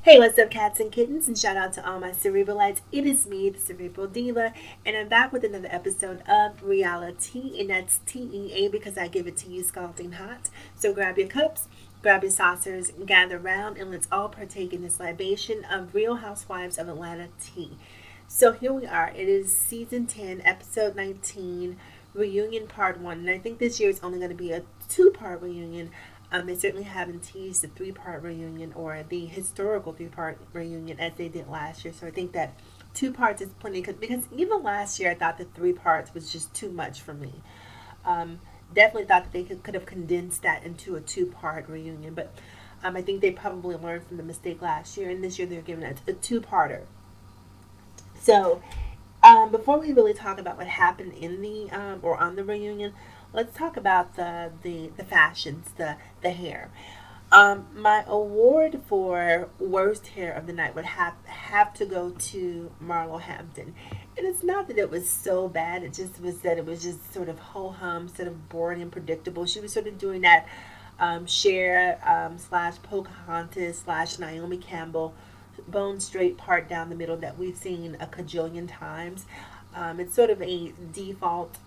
Hey, what's up, cats and kittens? And shout out to all my cerebralites. It is me, the Cerebral Diva, and I'm back with another episode of RealiTea, and that's TEA because I give it to you scalding hot. So grab your cups, grab your saucers, gather round, and let's all partake in this libation of Real Housewives of Atlanta tea. So here we are. It is season 10, episode 19, reunion part 1. And I think this year is only going to be a two-part reunion. They certainly haven't teased the three-part reunion or the historical three-part reunion as they did last year. So I think that two parts is plenty. Because even last year, I thought that three parts was just too much for me. Um, Definitely thought that they could have condensed that into a two-part reunion. But I think they probably learned from the mistake last year. And this year, they're giving it a two-parter. So before we really talk about what happened in the or on the reunion, let's talk about the fashions, the hair. My award for worst hair of the night would have to go to Marlo Hampton, and it's not that it was so bad. It just was that it was just sort of ho hum, sort of boring and predictable. She was sort of doing that Cher slash Pocahontas slash Naomi Campbell bone straight part down the middle that we've seen a cajillion times. It's sort of a default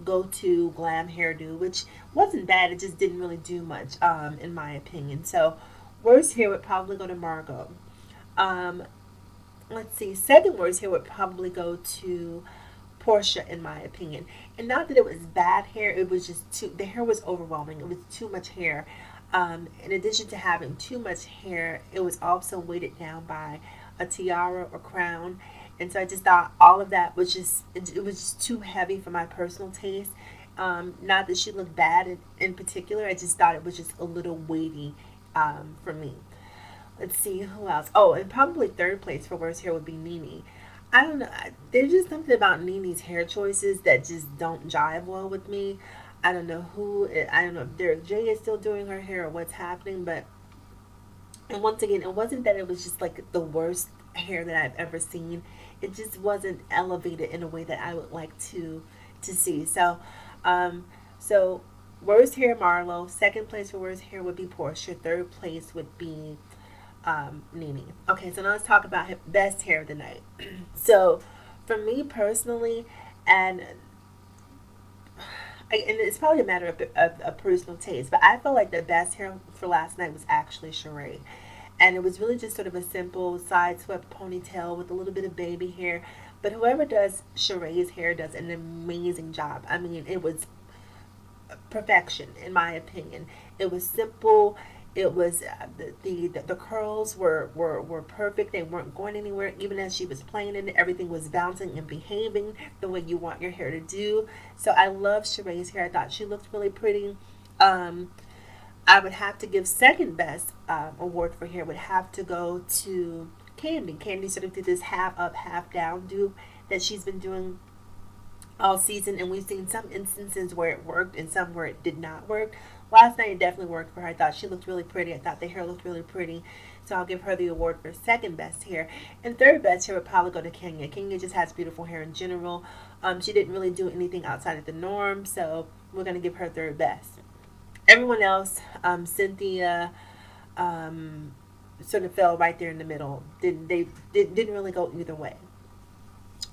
go to glam hairdo, which wasn't bad. It just didn't really do much, in my opinion. So, worst hair would probably go to Margot. Um, let's see, second worst hair would probably go to Portia, in my opinion. And not that it was bad hair, it was just the hair was overwhelming. It was too much hair. In addition to having too much hair, it was also weighted down by a tiara or crown. And so I just thought all of that was it was just too heavy for my personal taste. Not that she looked bad in particular, I just thought it was just a little weighty for me. Let's see who else. Oh, and probably third place for worst hair would be Nene. I don't know. There's just something about Nene's hair choices that just don't jive well with me. I don't know who. I don't know if Derek J is still doing her hair or what's happening. But and once again, it wasn't that it was just like the worst hair that I've ever seen. It just wasn't elevated in a way that I would like to see. Um, so worst hair Marlo. Second place for worst hair would be Portia. Third place would be Nene. Okay, so now let's talk about best hair of the night. So, for me personally, and and it's probably a matter of personal taste, but I felt like the best hair for last night was actually Sheree. And it was really just sort of a simple side swept ponytail with a little bit of baby hair. But whoever does Sheree's hair does an amazing job. I mean, it was perfection in my opinion. It was simple. It was the curls were perfect. They weren't going anywhere. Even as she was playing in it, everything was bouncing and behaving the way you want your hair to do. So I love Sheree's hair. I thought she looked really pretty. Um, I would have to give second best award for hair would have to go to Candy. Candy sort of did this half up, half down do that she's been doing all season, and we've seen some instances where it worked and some where it did not work. Last night it definitely worked for her. I thought she looked really pretty. I thought the hair looked really pretty. So I'll give her the award for second best hair. And third best hair would probably go to Kenya. Kenya just has beautiful hair in general. She didn't really do anything outside of the norm, so we're going to give her third best. Everyone else, Cynthia, sort of fell right there in the middle. Didn't really go either way.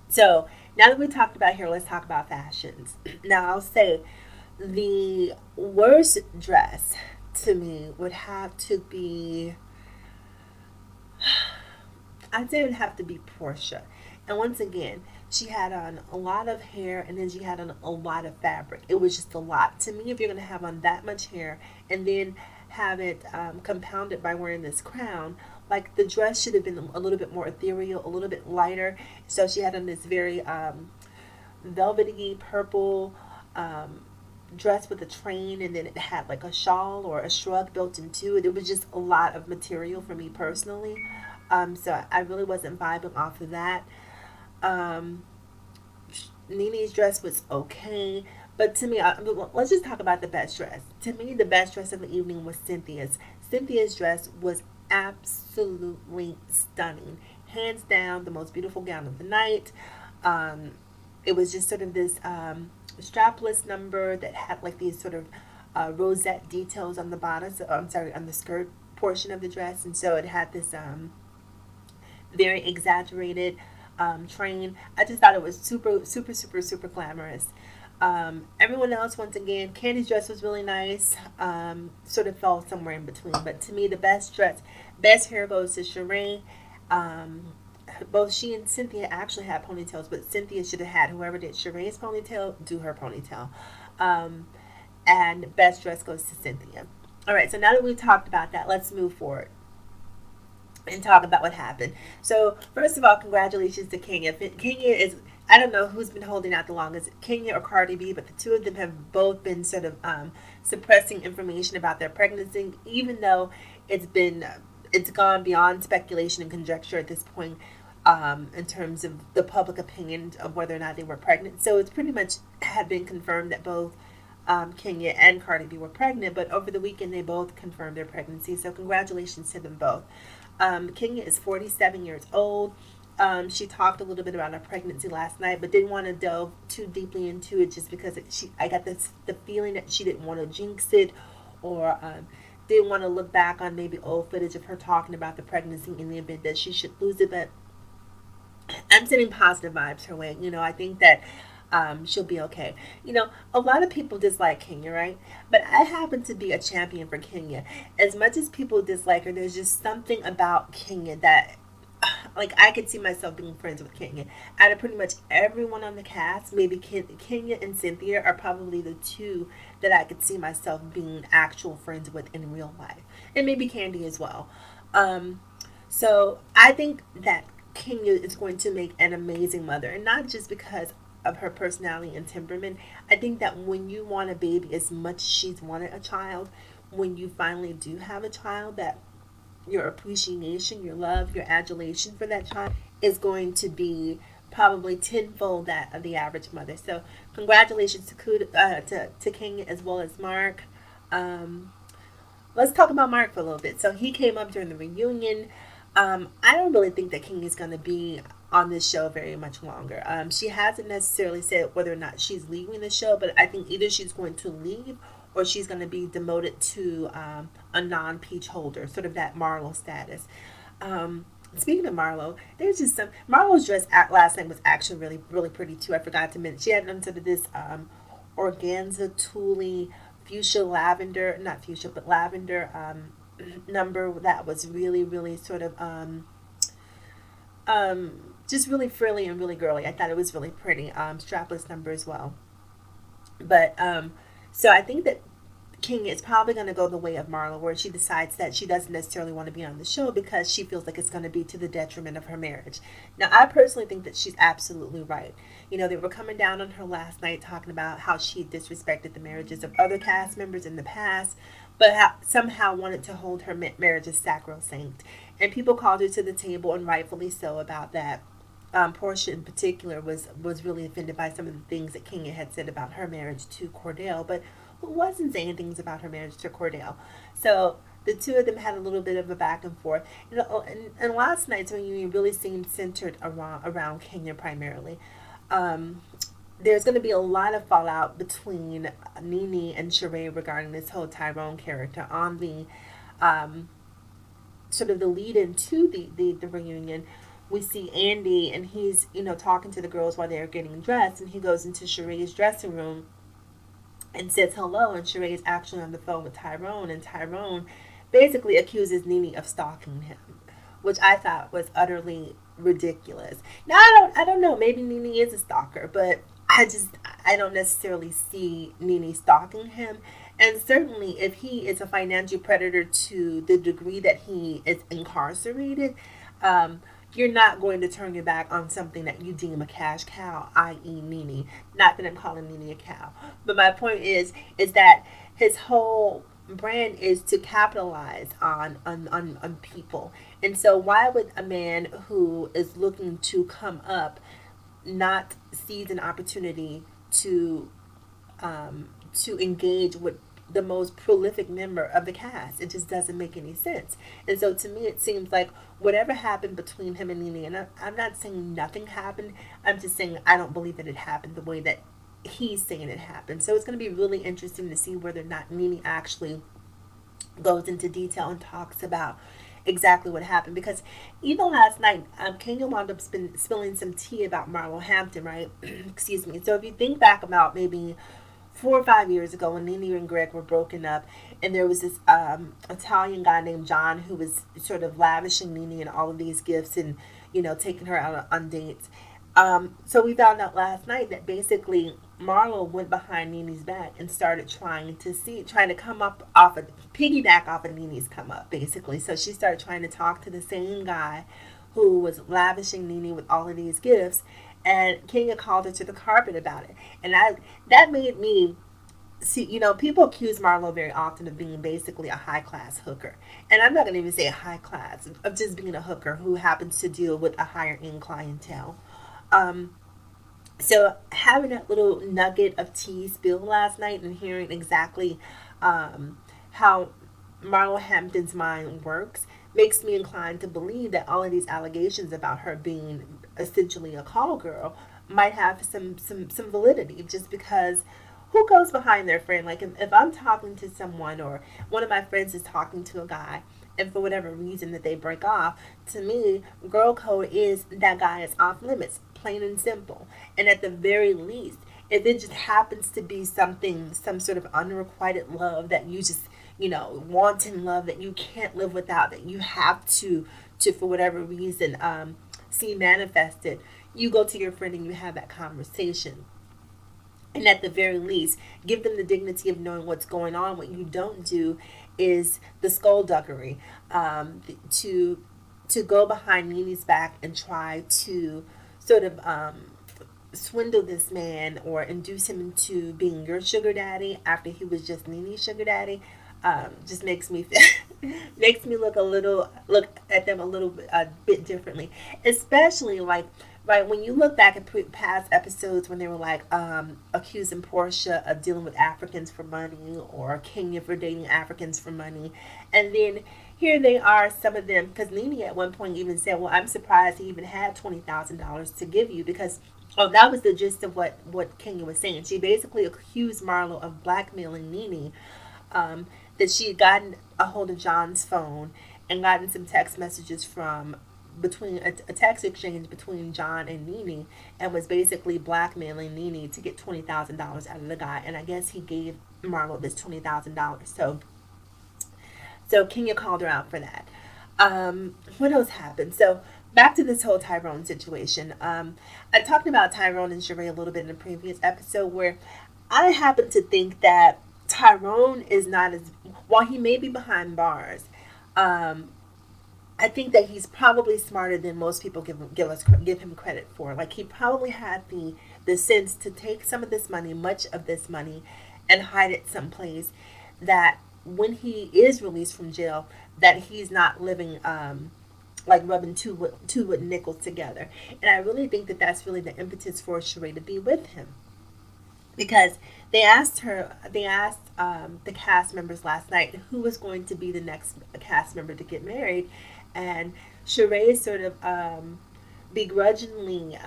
So now that we talked about hair, let's talk about fashions. Now I'll say the worst dress to me would have to be, I'd say it would have to be Portia. And once again, she had on a lot of hair and then she had on a lot of fabric. It was just a lot. To me, if you're going to have on that much hair and then have it compounded by wearing this crown, like the dress should have been a little bit more ethereal, a little bit lighter. So she had on this very velvety purple dress with a train, and then it had like a shawl or a shrug built into it. It was just a lot of material for me personally. So I really wasn't vibing off of that. Um, Nene's dress was okay, but to me, let's just talk about the best dress. To me, the best dress of the evening was Cynthia's. Cynthia's dress was absolutely stunning, hands down, the most beautiful gown of the night. Um, it was just sort of this strapless number that had like these sort of rosette details on the bottom. So I'm sorry, on the skirt portion of the dress, and so it had this. very exaggerated train. I just thought it was super, super, super, super glamorous. Everyone else, once again, Candy's dress was really nice. Sort of fell somewhere in between. But to me, the best dress, best hair goes to Sheree. Both she and Cynthia actually had ponytails, but Cynthia should have had whoever did Sheree's ponytail do her ponytail. Um, and best dress goes to Cynthia. All right, so now that we've talked about that, let's move forward and talk about what happened. So, first of all, congratulations to Kenya. Kenya is, I don't know who's been holding out the longest, Kenya or Cardi B, but the two of them have both been sort of suppressing information about their pregnancy, even though it's gone beyond speculation and conjecture at this point. In terms of the public opinion of whether or not they were pregnant. So it's pretty much had been confirmed that both Kenya and Cardi B were pregnant, but over the weekend they both confirmed their pregnancy. So congratulations to them both. Kenya is 47 years old. She talked a little bit about her pregnancy last night, but didn't want to delve too deeply into it just because I got the feeling that she didn't want to jinx it, or didn't want to look back on maybe old footage of her talking about the pregnancy in the event that she should lose it. But I'm sending positive vibes her way. I think that she'll be okay. A lot of people dislike Kenya, right? But I happen to be a champion for Kenya. As much as people dislike her, there's just something about Kenya that, like, I could see myself being friends with Kenya. Out of pretty much everyone on the cast, maybe Kenya and Cynthia are probably the two that I could see myself being actual friends with in real life. And maybe Candy as well. So I think that Kenya is going to make an amazing mother, and not just because of her personality and temperament. I think that when you want a baby as much as she's wanted a child, when you finally do have a child, that your appreciation, your love, your adulation for that child is going to be probably tenfold that of the average mother. So congratulations to Kenya as well as Mark. Let's talk about Mark for a little bit. So he came up during the reunion. I don't really think that Kenya's going to be on this show very much longer. She hasn't necessarily said whether or not she's leaving the show, but I think either she's going to leave or she's going to be demoted to a non-peach holder, sort of that Marlo status. Speaking of Marlo, there's just some, Marlo's dress last night was actually really, really pretty too. I forgot to mention, she had on sort of this organza tulle fuchsia lavender, not fuchsia, but lavender number that was really, really sort of just really frilly and really girly. I thought it was really pretty. Strapless number as well. But so I think that King is probably going to go the way of Marlo, where she decides that she doesn't necessarily want to be on the show because she feels like it's going to be to the detriment of her marriage. Now, I personally think that she's absolutely right. They were coming down on her last night talking about how she disrespected the marriages of other cast members in the past, but somehow wanted to hold her marriage as sacrosanct. And people called her to the table, and rightfully so, about that. Portia in particular was really offended by some of the things that Kenya had said about her marriage to Cordell, but who wasn't saying things about her marriage to Cordell? So the two of them had a little bit of a back and forth. And last night's reunion really seemed centered around Kenya primarily. There's going to be a lot of fallout between Nene and Sheree regarding this whole Tyrone character. On the sort of the lead into the reunion, we see Andy, and he's talking to the girls while they're getting dressed, and he goes into Sheree's dressing room and says hello, and Sheree is actually on the phone with Tyrone, and Tyrone basically accuses Nene of stalking him, which I thought was utterly ridiculous. Now I don't know, maybe Nene is a stalker, but I don't necessarily see Nene stalking him. And certainly if he is a financial predator to the degree that he is incarcerated, you're not going to turn your back on something that you deem a cash cow, i.e. Nene. Not that I'm calling Nene a cow. But my point is that his whole brand is to capitalize on people. And so why would a man who is looking to come up not seize an opportunity to engage with the most prolific member of the cast? It just doesn't make any sense. And so to me, it seems like whatever happened between him and Nene, and I'm not saying nothing happened, I'm just saying I don't believe that it happened the way that he's saying it happened. So it's going to be really interesting to see whether or not Nene actually goes into detail and talks about exactly what happened. Because even last night, Kenya wound up spilling some tea about Marlo Hampton, right? Excuse me. So if you think back about maybe 4 or 5 years ago when Nene and Greg were broken up, and there was this Italian guy named John who was sort of lavishing Nene and all of these gifts and, taking her out on dates. So we found out last night that basically Marlo went behind Nene's back and started trying to come up off of, piggyback off of Nene's come up, basically. So she started trying to talk to the same guy who was lavishing Nene with all of these gifts, and Kenya called her to the carpet about it. And that made me see, people accuse Marlo very often of being basically a high class hooker. And I'm not going to even say a high class, of just being a hooker who happens to deal with a higher end clientele. So having that little nugget of tea spill last night and hearing exactly how Marlo Hampton's mind works makes me inclined to believe that all of these allegations about her being essentially a call girl might have some validity, just because who goes behind their friend? Like if I'm talking to someone, or one of my friends is talking to a guy, and for whatever reason that they break off, to me, girl code is that guy is off limits, plain and simple. And at the very least, if it just happens to be some sort of unrequited love that you just, wanton love that you can't live without, that you have to for whatever reason, see manifested, you go to your friend and you have that conversation. And at the very least, give them the dignity of knowing what's going on. What you don't do is the skullduggery, to go behind Nene's back and try to sort of swindle this man or induce him into being your sugar daddy after he was just Nene's sugar daddy. Just makes me look at them a bit differently, especially like. Right, when you look back at past episodes when they were like accusing Portia of dealing with Africans for money, or Kenya for dating Africans for money, and then here they are, some of them, because Nene at one point even said, well, I'm surprised he even had $20,000 to give you, because, that was the gist of what Kenya was saying. She basically accused Marlo of blackmailing Nene, that she had gotten a hold of John's phone and gotten some text messages between a text exchange between John and Nene, and was basically blackmailing Nene to get $20,000 out of the guy. And I guess he gave Marlo this $20,000. So Kenya called her out for that. What else happened? So back to this whole Tyrone situation. I talked about Tyrone and Sheree a little bit in a previous episode, where I happen to think that Tyrone is not as, while he may be behind bars, I think that he's probably smarter than most people give him credit for. Like, he probably had the sense to take some of this money, much of this money, and hide it someplace, that when he is released from jail, that he's not living like rubbing two wooden nickels together. And I really think that that's really the impetus for Sheree to be with him, because they asked the cast members last night who was going to be the next cast member to get married. And Sheree sort of begrudgingly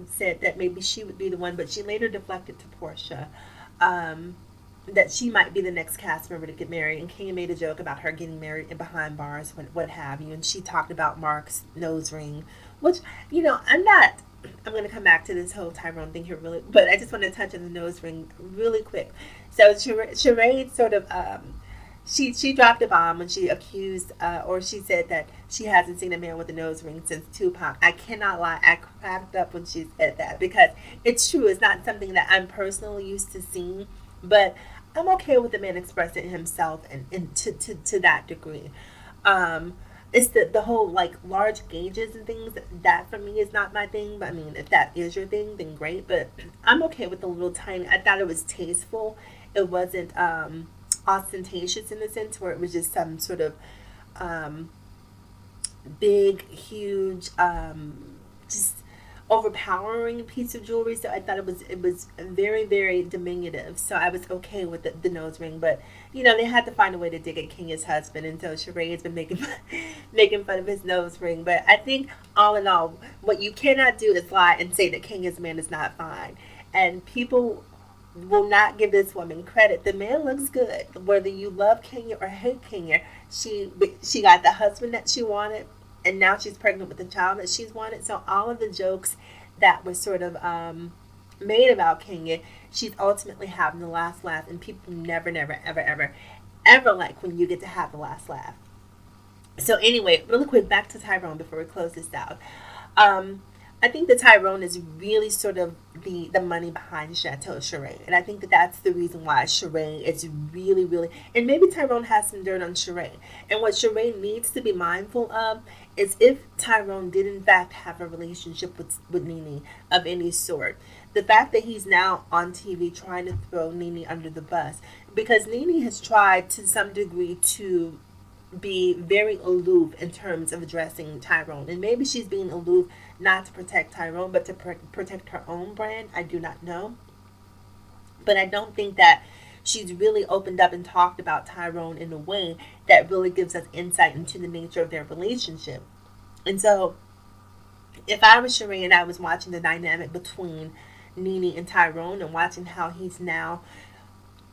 said that maybe she would be the one, but she later deflected to Portia that she might be the next cast member to get married. And Kenya made a joke about her getting married in behind bars, what have you. And she talked about Mark's nose ring, which, I'm going to come back to this whole Tyrone thing here really, but I just want to touch on the nose ring really quick. So Sheree sort of She dropped a bomb when she accused, or she said that she hasn't seen a man with a nose ring since Tupac. I cannot lie, I cracked up when she said that, because it's true. It's not something that I'm personally used to seeing, but I'm okay with the man expressing himself and to that degree. It's the whole like large gauges and things that for me is not my thing. But I mean, if that is your thing, then great. But I'm okay with the little tiny. I thought it was tasteful. It wasn't ostentatious in the sense where it was just some sort of big, huge, just overpowering piece of jewelry. So I thought it was very, very diminutive. So I was okay with the nose ring, but they had to find a way to dig at Kenya's husband, and so Sheree has been making fun of his nose ring. But I think all in all, what you cannot do is lie and say that Kenya's man is not fine. And people will not give this woman credit. The man looks good. Whether you love Kenya or hate Kenya, she got the husband that she wanted, and now she's pregnant with the child that she's wanted. So all of the jokes that were sort of made about Kenya, she's ultimately having the last laugh, and people never, never, ever, ever, ever like when you get to have the last laugh. So anyway, really quick, back to Tyrone before we close this out. I think that Tyrone is really sort of the money behind Chateau Sheree. And I think that that's the reason why Sheree is really, really... And maybe Tyrone has some dirt on Sheree. And what Sheree needs to be mindful of is if Tyrone did in fact have a relationship with Nene of any sort. The fact that he's now on TV trying to throw Nene under the bus. Because Nene has tried to some degree to be very aloof in terms of addressing Tyrone. And maybe she's being aloof not to protect Tyrone, but to protect her own brand. I do not know. But I don't think that she's really opened up and talked about Tyrone in a way that really gives us insight into the nature of their relationship. And so, if I was Sheree and I was watching the dynamic between Nene and Tyrone and watching how he's now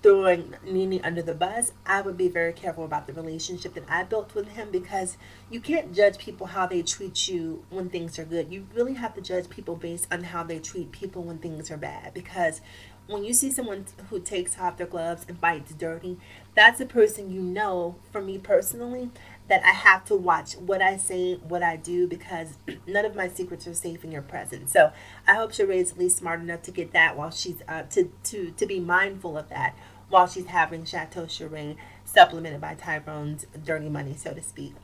throwing Nene under the bus, I would be very careful about the relationship that I built with him, because you can't judge people how they treat you when things are good. You really have to judge people based on how they treat people when things are bad, because when you see someone who takes off their gloves and bites dirty, that's a person you know, for me personally, that I have to watch what I say, what I do, because none of my secrets are safe in your presence. So I hope Sheree is at least smart enough to get that while she's to be mindful of that while she's having Chateau Sheree supplemented by Tyrone's dirty money, so to speak.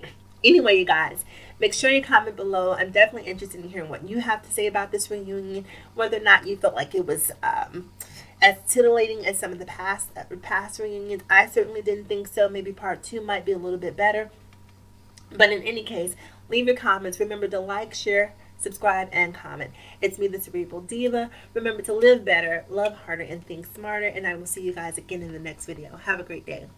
Anyway, you guys, make sure you comment below. I'm definitely interested in hearing what you have to say about this reunion, whether or not you felt like it was as titillating as some of the past reunions. I certainly didn't think so. Maybe part 2 might be a little bit better. But in any case, leave your comments. Remember to like, share, subscribe, and comment. It's me, the Cerebral Diva. Remember to live better, love harder, and think smarter. And I will see you guys again in the next video. Have a great day.